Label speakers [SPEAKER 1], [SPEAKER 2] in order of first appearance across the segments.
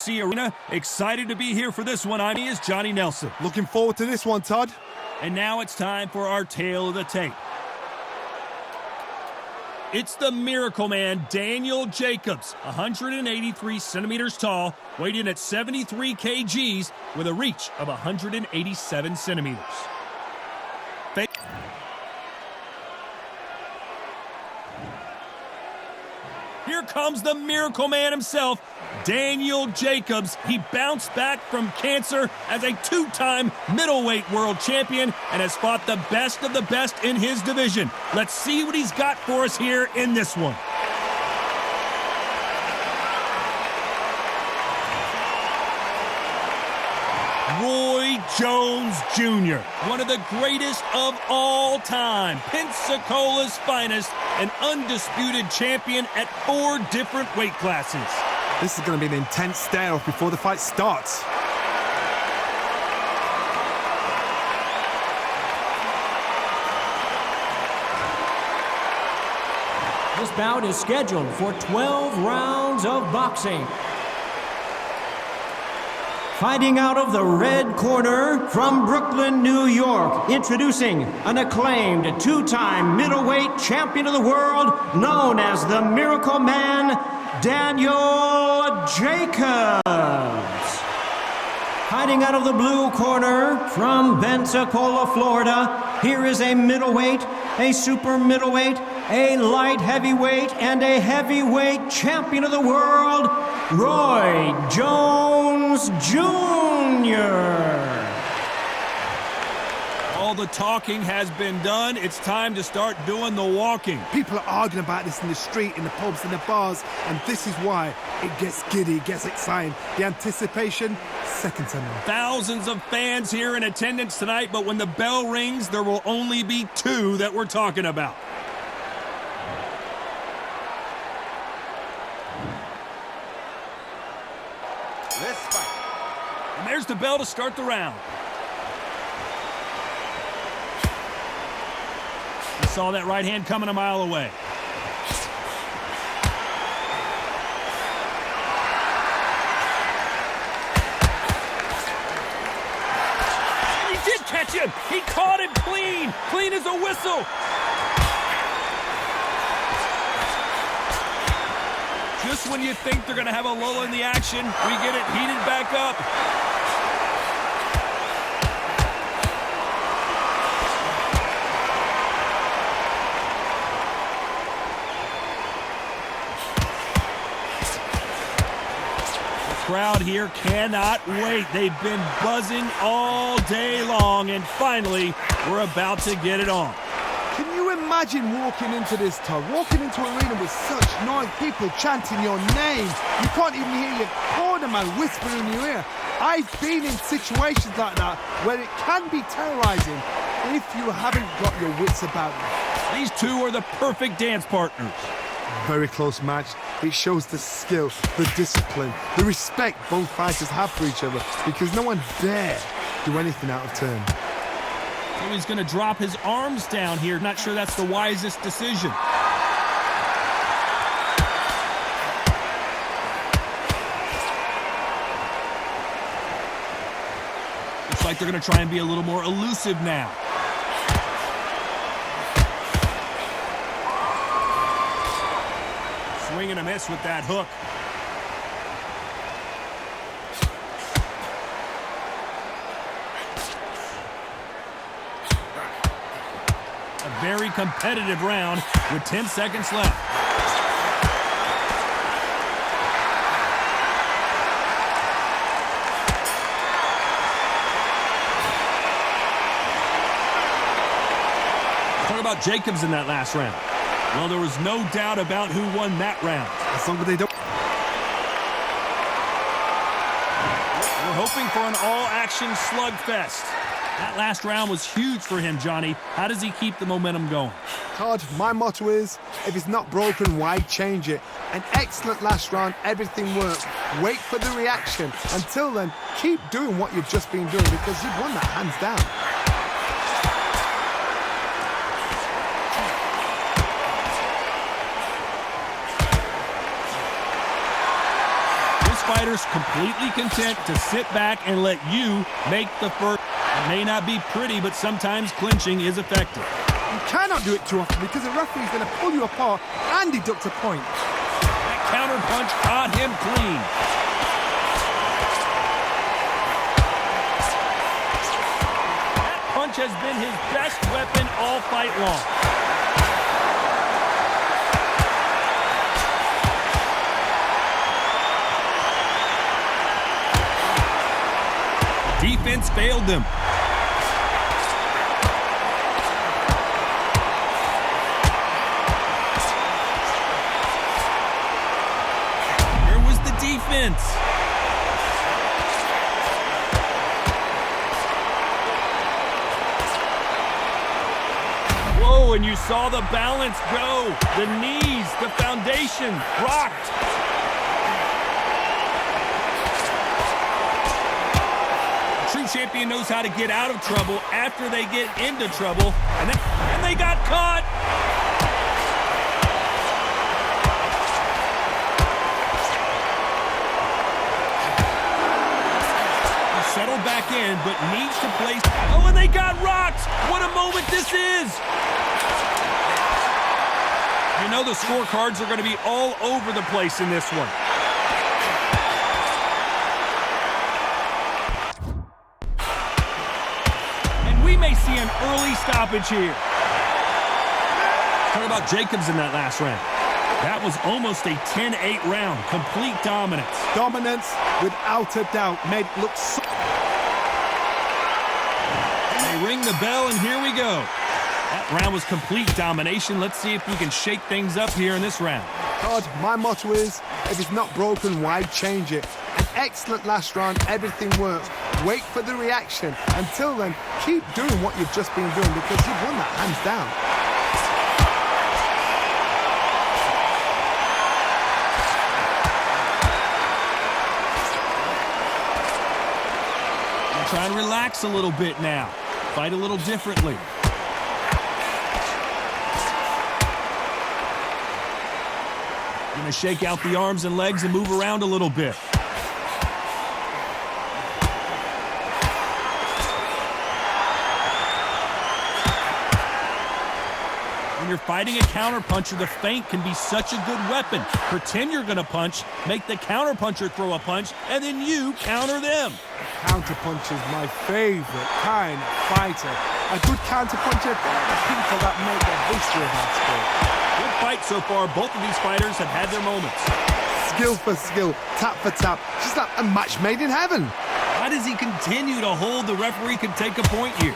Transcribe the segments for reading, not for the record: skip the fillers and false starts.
[SPEAKER 1] PNC Arena. Excited to be here for this one. He is Johnny Nelson.
[SPEAKER 2] Looking forward to this one, Todd.
[SPEAKER 1] And now it's time for our tale of the tape. It's the Miracle Man, Daniel Jacobs, 183 centimeters tall, weighed in at 73 kgs with a reach of 187 centimeters. Here comes the Miracle Man himself, Daniel Jacobs. He bounced back from cancer as a two-time middleweight world champion and has fought the best of the best in his division. Let's see what he's got for us here in this one. Roy Jones Jr., one of the greatest of all time, Pensacola's finest, an undisputed champion at 4 different weight classes.
[SPEAKER 2] This is going to be an intense stare-off before the fight starts.
[SPEAKER 3] This bout is scheduled for 12 rounds of boxing. Fighting out of the red corner from Brooklyn, New York, introducing an acclaimed two-time middleweight champion of the world known as the Miracle Man, Daniel Jacobs. Fighting out of the blue corner from Pensacola, Florida, here is a middleweight, a super middleweight, a light heavyweight, and a heavyweight champion of the world, Roy Jones Jr.
[SPEAKER 1] All the talking has been done. It's time to start doing the walking.
[SPEAKER 2] People are arguing about this in the street, in the pubs, in the bars, and this is why it gets giddy, it gets exciting. The anticipation, second to none.
[SPEAKER 1] Thousands of fans here in attendance tonight, but when the bell rings, there will only be 2 that we're talking about.
[SPEAKER 2] Let's fight.
[SPEAKER 1] And there's the bell to start the round. He saw that right hand coming a mile away. He did catch him. He caught him clean. Clean as a whistle. Just when you think they're going to have a lull in the action, we get it heated back up. The crowd here cannot wait. They've been buzzing all day long, and finally, we're about to get it on.
[SPEAKER 2] Can you imagine walking into this, Todd? Walking into an arena with such noise, people chanting your name. You can't even hear your corner man whispering in your ear. I've been in situations like that where it can be terrorizing if you haven't got your wits about you.
[SPEAKER 1] These 2 are the perfect dance partners.
[SPEAKER 2] Very close match. It shows the skill, the discipline, the respect both fighters have for each other, because no one dare do anything out of turn.
[SPEAKER 1] So he's going to drop his arms down here. Not sure that's the wisest decision. Looks like they're going to try and be a little more elusive now. Swing and a miss with that hook. A very competitive round with 10 seconds left. Talk about Jacobs in that last round. Well, there was no doubt about who won that round.
[SPEAKER 2] As long as they don't...
[SPEAKER 1] We're hoping for an all-action slugfest. That last round was huge for him, Johnny. How does he keep the momentum going?
[SPEAKER 2] Todd, my motto is, if it's not broken, why change it? An excellent last round, everything worked. Wait for the reaction. Until then, keep doing what you've just been doing, because you've won that hands down.
[SPEAKER 1] fighters completely content to sit back and let you make the first. It may not be pretty, but sometimes clinching is effective.
[SPEAKER 2] You cannot do it too often because the referee's going to pull you apart and deduct a point.
[SPEAKER 1] That counter punch caught him clean. That punch has been his best weapon all fight long. Defense failed them. Where was the defense? Whoa, and you saw the balance go. The knees, the foundation, rocked. Champion knows how to get out of trouble after they get into trouble, and they got caught. He settled back in, but needs to place. Oh, and they got rocked. What a moment this is. You know the scorecards are going to be all over the place in this one. May see an early stoppage here. Talk about Jacobs in that last round. That was almost a 10-8 round. Complete dominance.
[SPEAKER 2] Dominance, without a doubt, made it look so...
[SPEAKER 1] They ring the bell, and here we go. That round was complete domination. Let's see if we can shake things up here in this round.
[SPEAKER 2] God, my motto is, if it's not broken, why change it? An excellent last round, everything works. Wait for the reaction. Until then, keep doing what you've just been doing because you've won that hands down.
[SPEAKER 1] Try and relax a little bit now. Fight a little differently. Gonna shake out the arms and legs and move around a little bit. When you're fighting a counterpuncher, the feint can be such a good weapon. Pretend you're gonna punch, make the counterpuncher throw a punch, and then you counter them.
[SPEAKER 2] Counterpunch is my favorite kind of fighter. A good counterpuncher, they're the people that make the history of that sport.
[SPEAKER 1] Good fight so far. Both of these fighters have had their moments.
[SPEAKER 2] Skill for skill, tap for tap, just like a match made in heaven.
[SPEAKER 1] Why does he continue to hold? The referee can take a point here.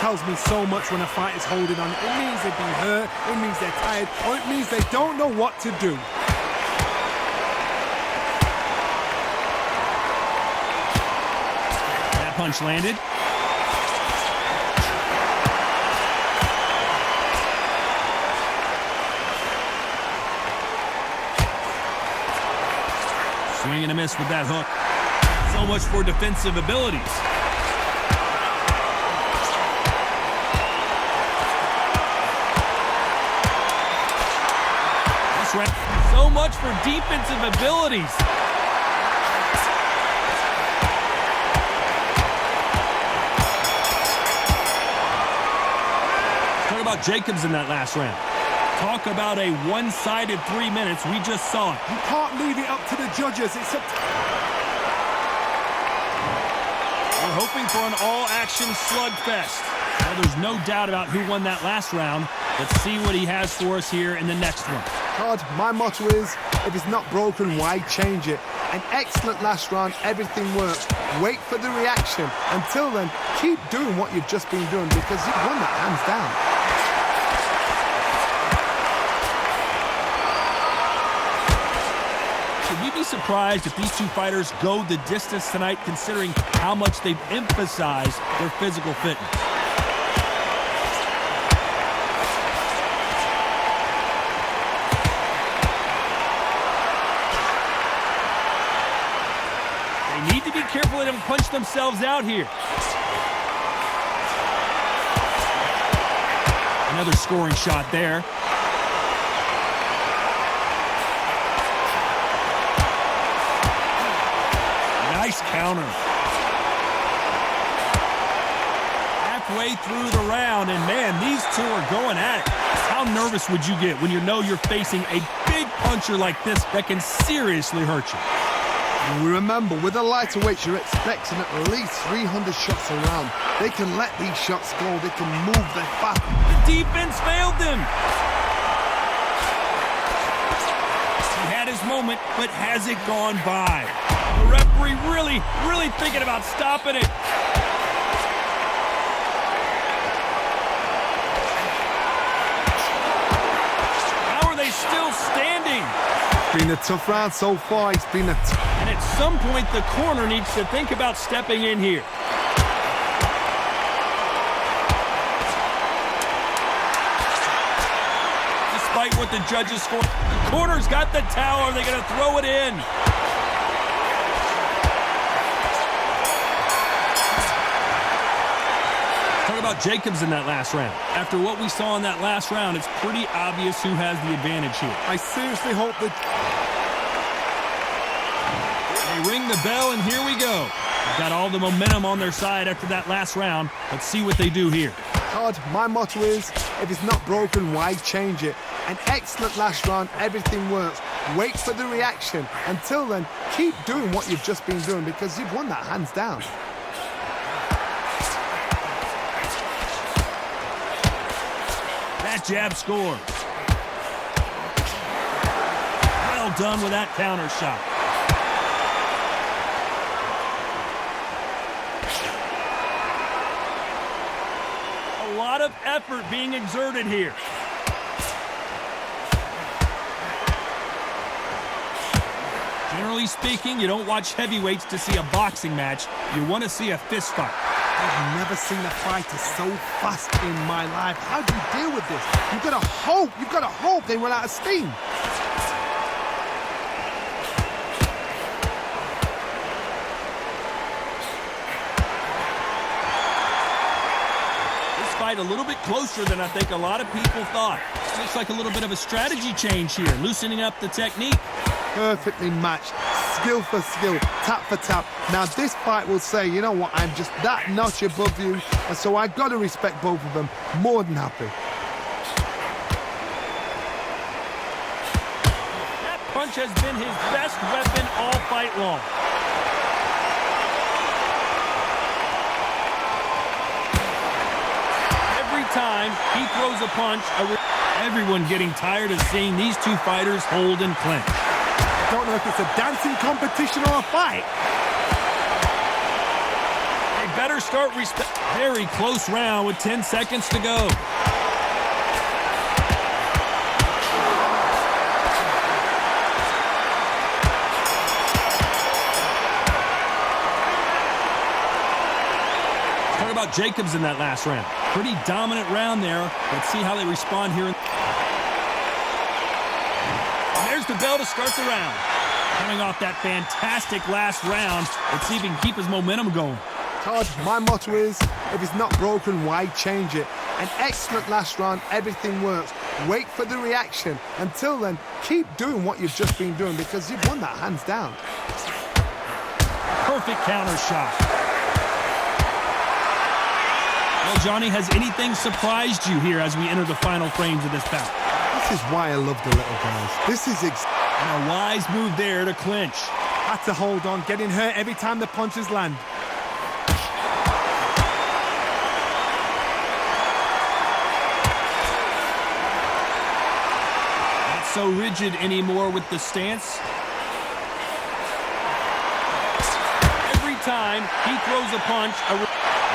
[SPEAKER 2] Tells me so much when a fighter's holding on. It means they've been hurt, it means they're tired, or it means they don't know what to do.
[SPEAKER 1] That punch landed. Swing and a miss with that hook. So much for defensive abilities. So much for defensive abilities. Talk about Jacobs in that last round. Talk about a one-sided 3 minutes. We just saw it.
[SPEAKER 2] You can't leave it up to the judges. It's up to...
[SPEAKER 1] We're hoping for an all-action slugfest. Well, there's no doubt about who won that last round. Let's see what he has for us here in the next one.
[SPEAKER 2] God, my motto is, if it's not broken, why change it? An excellent last round, everything works. Wait for the reaction. Until then, keep doing what you've just been doing because you've won that hands down.
[SPEAKER 1] Should we be surprised if these two fighters go the distance tonight, considering how much they've emphasized their physical fitness? They need to be careful they don't punch themselves out here. Another scoring shot there. Nice counter. Halfway through the round, and man, these two are going at it. How nervous would you get when you know you're facing a big puncher like this that can seriously hurt you?
[SPEAKER 2] And we remember, with the lighter weights, you're expecting at least 300 shots around. They can let these shots go. They can move their back.
[SPEAKER 1] The defense failed them. He had his moment, but has it gone by? The referee really thinking about stopping it. How are they still standing?
[SPEAKER 2] It's been a tough round so far. It's been
[SPEAKER 1] And at some point, the corner needs to think about stepping in here. Despite what the judges scored, the corner's got the towel. Are they going to throw it in? Talk about Jacobs in that last round. After what we saw in that last round, it's pretty obvious who has the advantage here.
[SPEAKER 2] I seriously hope that...
[SPEAKER 1] They ring the bell, and here we go. They've got all the momentum on their side after that last round. Let's see what they do here.
[SPEAKER 2] Todd, my motto is, if it's not broken, why change it? An excellent last round, everything works. Wait for the reaction. Until then, keep doing what you've just been doing because you've won that hands down.
[SPEAKER 1] That jab scores. Well done with that counter shot. A lot of effort being exerted here. Generally speaking, you don't watch heavyweights to see a boxing match. You want to see a fist fight.
[SPEAKER 2] I've never seen a fighter so fast in my life. How do you deal with this? You've got to hope they run out of steam.
[SPEAKER 1] This fight a little bit closer than I think a lot of people thought. Looks like a little bit of a strategy change here, loosening up the technique.
[SPEAKER 2] Perfectly matched, skill for skill, tap for tap. Now this fight will say, you know what, I'm just that notch above you, and so I've got to respect both of them. More than happy.
[SPEAKER 1] That punch has been his best weapon all fight long. Every time he throws a punch, everyone getting tired of seeing these two fighters hold and clinch.
[SPEAKER 2] Don't know if it's a dancing competition or a fight.
[SPEAKER 1] They better start respect. Very close round with 10 seconds to go. Talk about Jacobs in that last round. Pretty dominant round there. Let's see how they respond here. The bell to start the round. Coming off that fantastic last round, let's see if he can keep his momentum going.
[SPEAKER 2] Todd, my motto is, if it's not broken, why change it? An excellent last round, everything works. Wait for the reaction. Until then, keep doing what you've just been doing because you've won that hands down.
[SPEAKER 1] Perfect counter shot. Well, Johnny, has anything surprised you here as we enter the final frames of this bout?
[SPEAKER 2] This is why I love the little guys. This is
[SPEAKER 1] and a wise move there to clinch.
[SPEAKER 2] Had to hold on, getting hurt every time the punches land.
[SPEAKER 1] Not so rigid anymore with the stance. Every time he throws a punch,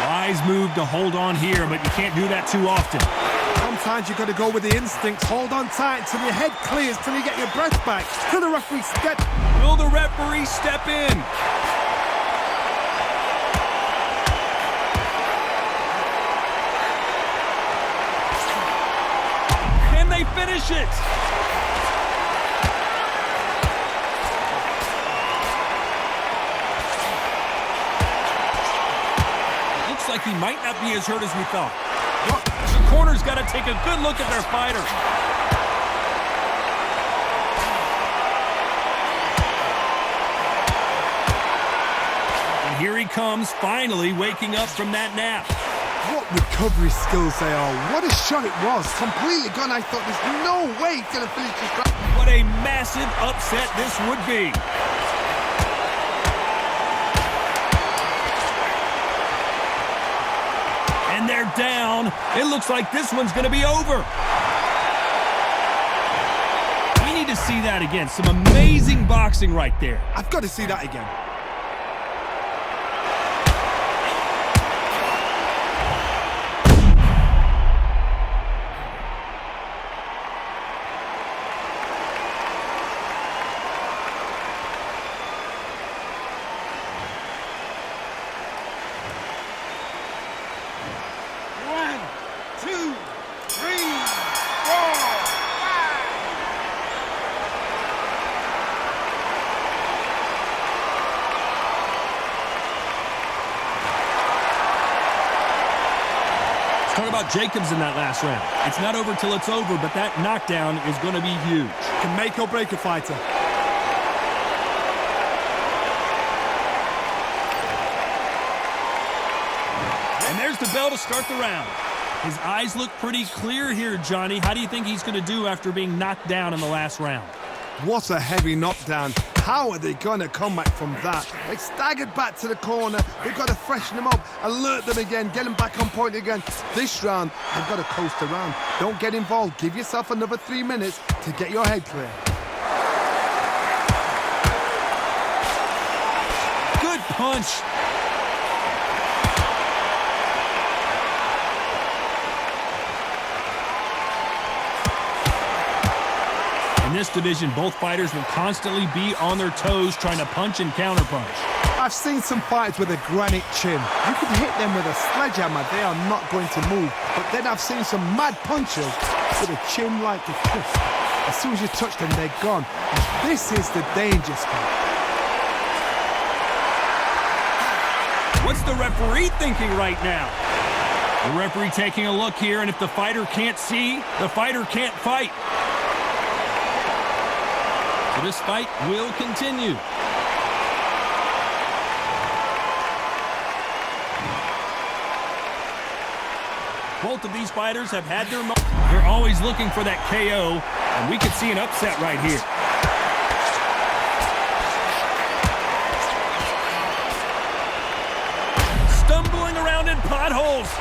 [SPEAKER 1] wise move to hold on here, but you can't do that too often.
[SPEAKER 2] Sometimes you've got to go with the instincts. Hold on tight till your head clears, till you get your breath back, till the referee step.
[SPEAKER 1] Will the referee step in? Can they finish it? Looks like he might not be as hurt as we thought. The corner's got to take a good look at their fighter. And here he comes, finally waking up from that nap.
[SPEAKER 2] What recovery skills they are. What a shot it was. Completely gone. I thought there's no way he's going to finish this round.
[SPEAKER 1] What a massive upset this would be. And they're down. It looks like this one's going to be over. We need to see that again. Some amazing boxing right there.
[SPEAKER 2] I've got to see that again.
[SPEAKER 1] Talk about Jacobs in that last round. It's not over till it's over, but that knockdown is going to be huge.
[SPEAKER 2] Can make or break a fighter.
[SPEAKER 1] And there's the bell to start the round. His eyes look pretty clear here, Johnny. How do you think he's going to do after being knocked down in the last round?
[SPEAKER 2] What a heavy knockdown. How are they going to come back from that? They staggered back to the corner. They've got to freshen them up, alert them again, get them back on point again. This round, they've got to coast around. Don't get involved. Give yourself another 3 minutes to get your head clear.
[SPEAKER 1] Good punch. In this division, both fighters will constantly be on their toes trying to punch and counterpunch.
[SPEAKER 2] I've seen some fighters with a granite chin. You can hit them with a sledgehammer, they are not going to move. But then I've seen some mad punchers with a chin like a cliff. As soon as you touch them, they're gone. And this is the danger spot.
[SPEAKER 1] What's the referee thinking right now? The referee taking a look here, and if the fighter can't see, the fighter can't fight. So this fight will continue. Both of these fighters have had their moments. They're always looking for that KO, and we could see an upset right here. Stumbling around in potholes.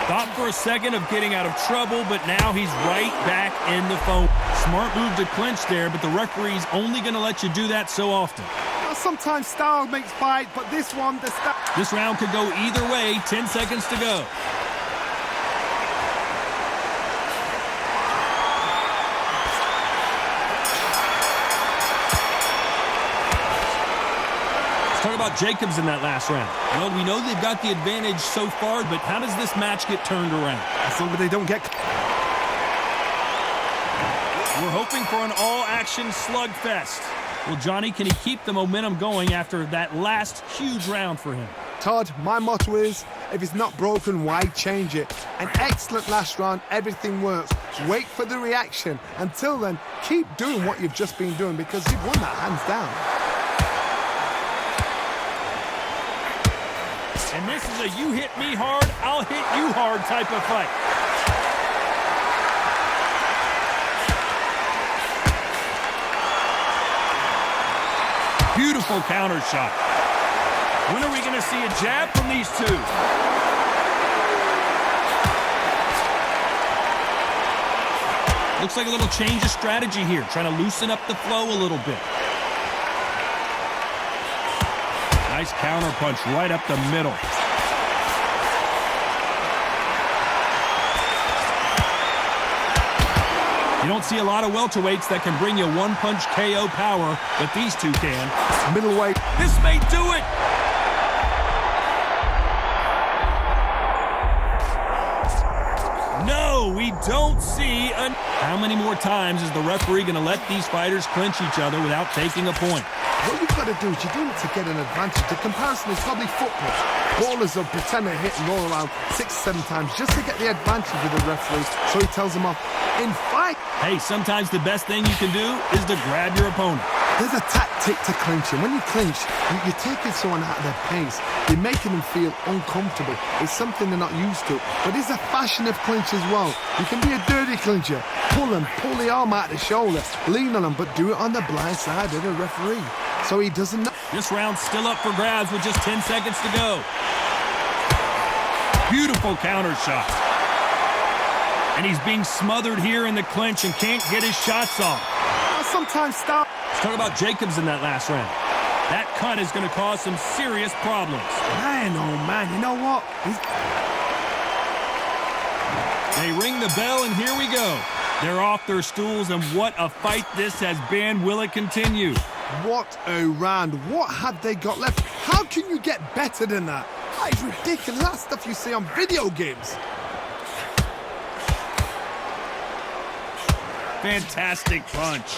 [SPEAKER 1] Thought for a second of getting out of trouble, but now he's right back in the phone. Smart move to clinch there, but the referee's only going to let you do that so often.
[SPEAKER 2] Well, sometimes style makes fight, but this one, the style.
[SPEAKER 1] This round could go either way. 10 seconds to go. Talk about Jacobs in that last round. Well, we know they've got the advantage so far, but how does this match get turned around?
[SPEAKER 2] As long as they don't get...
[SPEAKER 1] We're hoping for an all-action slugfest. Well, Johnny, can he keep the momentum going after that last huge round for him?
[SPEAKER 2] Todd, my motto is, if it's not broken, why change it? An excellent last round, everything works. Wait for the reaction. Until then, keep doing what you've just been doing because you've won that hands down.
[SPEAKER 1] And this is a you hit me hard, I'll hit you hard type of fight. Beautiful counter shot. When are we going to see a jab from these two? Looks like a little change of strategy here, trying to loosen up the flow a little bit. Nice counter punch right up the middle. You don't see a lot of welterweights that can bring you one-punch KO power, but these two can.
[SPEAKER 2] Middleweight.
[SPEAKER 1] This may do it! No, we don't see an... How many more times is the referee going to let these fighters clinch each other without taking a point?
[SPEAKER 2] What you've got to do is you're doing it to get an advantage. The comparison is probably football. Ballers will pretend to hit and roll around 6-7 times just to get the advantage with the referee, so he tells them off. In fight,
[SPEAKER 1] Hey, sometimes the best thing you can do is to grab your opponent.
[SPEAKER 2] There's a tactic to clinching. When you clinch, you're taking someone out of their pace. You're making them feel uncomfortable. It's something they're not used to. But it's a fashion of clinch as well. You can be a dirty clincher. Pull the arm out the shoulder, lean on them, but do it on the blind side of the referee. So he doesn't know.
[SPEAKER 1] This round's still up for grabs with just 10 seconds to go. Beautiful counter shot. And he's being smothered here in the clinch and can't get his shots off.
[SPEAKER 2] Sometimes stop.
[SPEAKER 1] Let's talk about Jacobs in that last round. That cut is going to cause some serious problems.
[SPEAKER 2] Man, oh man, you know what?
[SPEAKER 1] They ring the bell, and here we go. They're off their stools, and what a fight this has been. Will it continue?
[SPEAKER 2] What a round. What have they got left? How can you get better than that? That is ridiculous. That's stuff you see on video games.
[SPEAKER 1] Fantastic punch.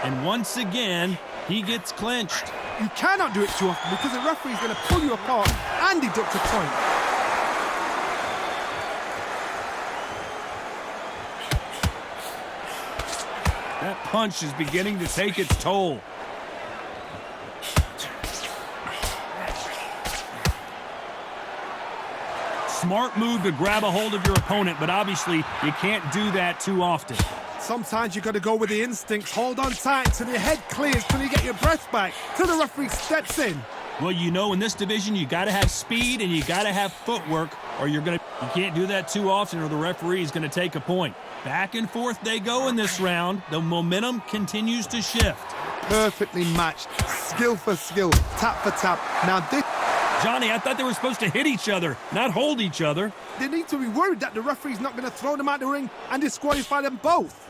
[SPEAKER 1] And once again, he gets clinched.
[SPEAKER 2] You cannot do it too often because the referee's going to pull you apart and deduct a point.
[SPEAKER 1] That punch is beginning to take its toll. Smart move to grab a hold of your opponent, but obviously you can't do that too often.
[SPEAKER 2] Sometimes you got to go with the instincts. Hold on tight till your head clears, till you get your breath back, till the referee steps in.
[SPEAKER 1] Well, you know, in this division, you got to have speed and you got to have footwork, or you can't do that too often, or the referee is going to take a point. Back and forth they go in this round. The momentum continues to shift.
[SPEAKER 2] Perfectly matched, skill for skill, tap for tap. Now this.
[SPEAKER 1] Johnny, I thought they were supposed to hit each other, not hold each other.
[SPEAKER 2] They need to be worried that the referee's not going to throw them out the ring and disqualify them both.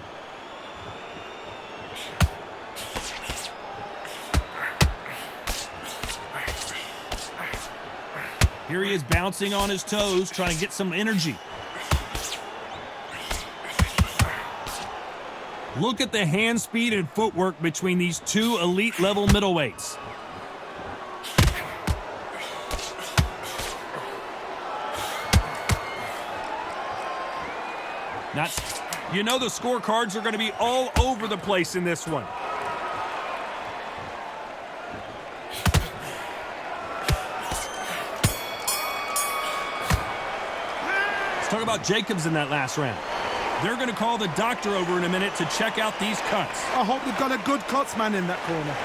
[SPEAKER 1] Here he is bouncing on his toes, trying to get some energy. Look at the hand speed and footwork between these two elite-level middleweights. You know the scorecards are going to be all over the place in this one. Let's talk about Jacobs in that last round. They're going to call the doctor over in a minute to check out these cuts.
[SPEAKER 2] I hope they've got a good cuts man in that corner.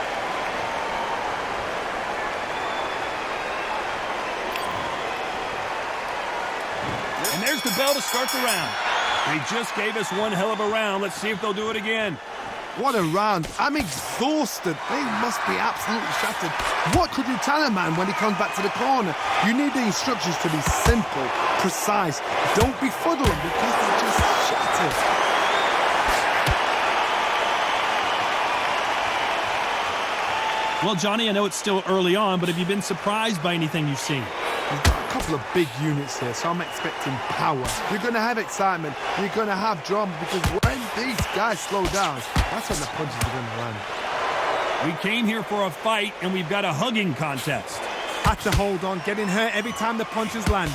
[SPEAKER 1] And there's the bell to start the round. They just gave us one hell of a round. Let's see if they'll do it again.
[SPEAKER 2] What a round. I'm exhausted. They must be absolutely shattered. What could you tell a man when he comes back to the corner? You need the instructions to be simple, precise. Don't befuddle them because they're just shattered.
[SPEAKER 1] Well, Johnny, I know it's still early on, but have you been surprised by anything you've seen?
[SPEAKER 2] We've got a couple of big units here, so I'm expecting power. You're going to have excitement. You're going to have drama because when these guys slow down, that's when the punches are going to land.
[SPEAKER 1] We came here for a fight, and we've got a hugging contest.
[SPEAKER 2] Had to hold on, getting hurt every time the punches land.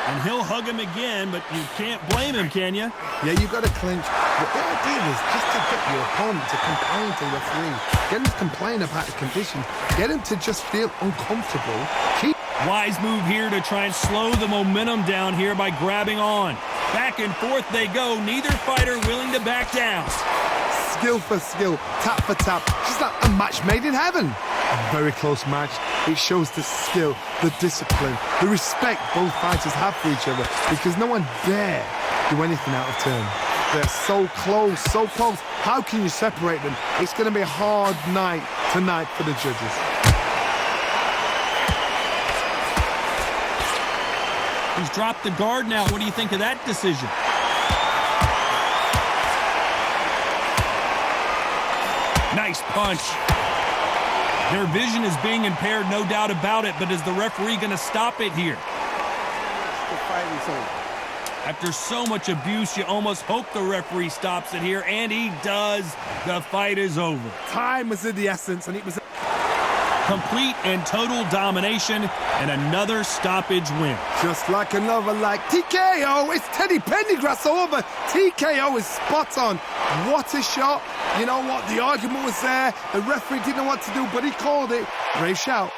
[SPEAKER 1] And he'll hug him again, but you can't blame him, can you?
[SPEAKER 2] Yeah, you got to clinch. But the idea is just to get your opponent to complain to the referee. Get him to complain about the condition. Get him to just feel uncomfortable.
[SPEAKER 1] Wise move here to try and slow the momentum down here by grabbing on. Back and forth they go. Neither fighter willing to back down.
[SPEAKER 2] Skill for skill, tap for tap. Just like a match made in heaven. A very close match. It shows the skill, the discipline, the respect both fighters have for each other because no one dare do anything out of turn. They're so close, so close. How can you separate them? It's going to be a hard night tonight for the judges.
[SPEAKER 1] He's dropped the guard now. What do you think of that decision? Nice punch. Their vision is being impaired, no doubt about it, but is the referee going to stop it here?
[SPEAKER 2] The fight is over.
[SPEAKER 1] After so much abuse, you almost hope the referee stops it here, and he does. The fight is over.
[SPEAKER 2] Time was of the essence, and it was...
[SPEAKER 1] Complete and total domination and another stoppage win.
[SPEAKER 2] Just like another TKO. It's Teddy Pendergrass over. TKO is spot on. What a shot. You know what? The argument was there. The referee didn't know what to do, but he called it. Great shout.